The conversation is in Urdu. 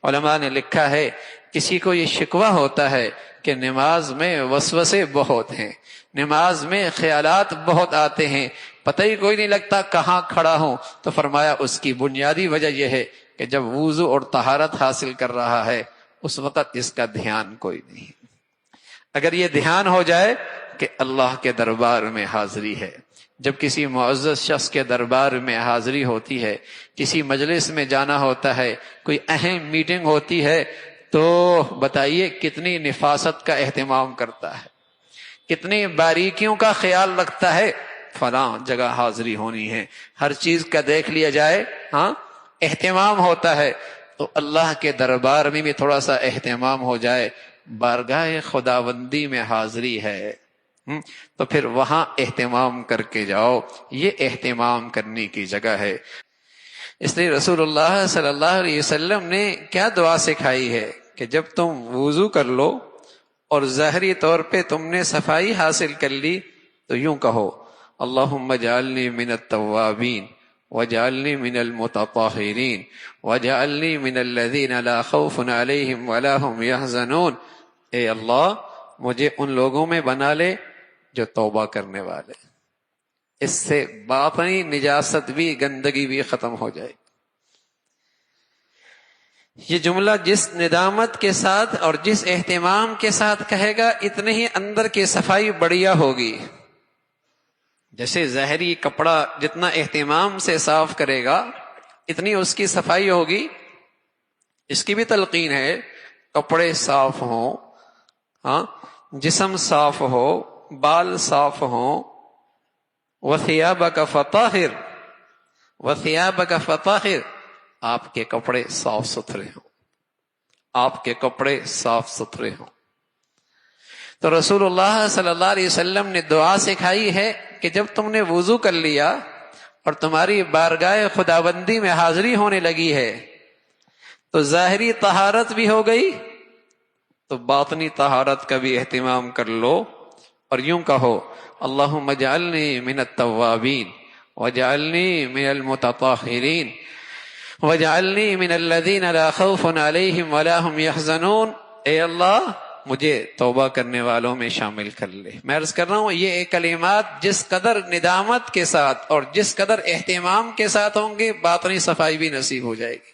علماء نے لکھا ہے کسی کو یہ شکوہ ہوتا ہے کہ نماز میں وسوسے بہت ہیں، نماز میں خیالات بہت آتے ہیں، پتہ ہی کوئی نہیں لگتا کہاں کھڑا ہوں، تو فرمایا اس کی بنیادی وجہ یہ ہے کہ جب وضو اور طہارت حاصل کر رہا ہے اس وقت اس کا دھیان کوئی نہیں۔ اگر یہ دھیان ہو جائے کہ اللہ کے دربار میں حاضری ہے، جب کسی معزز شخص کے دربار میں حاضری ہوتی ہے، کسی مجلس میں جانا ہوتا ہے، کوئی اہم میٹنگ ہوتی ہے، تو بتائیے کتنی نفاست کا اہتمام کرتا ہے، کتنی باریکیوں کا خیال رکھتا ہے، فلاں جگہ حاضری ہونی ہے، ہر چیز کا دیکھ لیا جائے، ہاں اہتمام ہوتا ہے۔ تو اللہ کے دربار میں بھی تھوڑا سا اہتمام ہو جائے، بارگاہ خداوندی میں حاضری ہے تو پھر وہاں اہتمام کر کے جاؤ، یہ اہتمام کرنے کی جگہ ہے۔ اس لیے رسول اللہ صلی اللہ علیہ وسلم نے کیا دعا سکھائی ہے کہ جب تم وضو کر لو اور ظاہری طور پہ تم نے صفائی حاصل کر لی تو یوں کہو اللہم اجعلنی من التوابین وجعلنی من المتطہرین وجعلنی من الذین لا خوف علیہم ولا هم یحزنون۔ اے اللہ مجھے ان لوگوں میں بنا لے جو توبہ کرنے والے، اس سے باطنی نجاست بھی گندگی بھی ختم ہو جائے۔ یہ جملہ جس ندامت کے ساتھ اور جس اہتمام کے ساتھ کہے گا اتنے ہی اندر کی صفائی بڑھیا ہوگی۔ جیسے ظاہری کپڑا جتنا اہتمام سے صاف کرے گا اتنی اس کی صفائی ہوگی۔ اس کی بھی تلقین ہے، کپڑے صاف ہوں، ہاں جسم صاف ہو، بال صاف ہوں، وَثِيَابَكَ فَطَهِرْ وَثِيَابَكَ فَطَهِرْ، آپ کے کپڑے صاف ستھرے ہوں، آپ کے کپڑے صاف ستھرے ہوں۔ تو رسول اللہ صلی اللہ علیہ وسلم نے دعا سکھائی ہے کہ جب تم نے وضو کر لیا اور تمہاری بارگاہ خداوندی میں حاضری ہونے لگی ہے تو ظاہری طہارت بھی ہو گئی، تو باطنی طہارت کا بھی اہتمام کر لو اور یوں کہو اللہم اجعلنی من التوابین وجعلنی من المتطہرین وجعلنی من الذین لا خوف علیہم ولا هم یحزنون۔ اے اللہ مجھے توبہ کرنے والوں میں شامل کر لے۔ میں عرض کر رہا ہوں یہ کلمات جس قدر ندامت کے ساتھ اور جس قدر اہتمام کے ساتھ ہوں گے باطنی صفائی بھی نصیب ہو جائے گی۔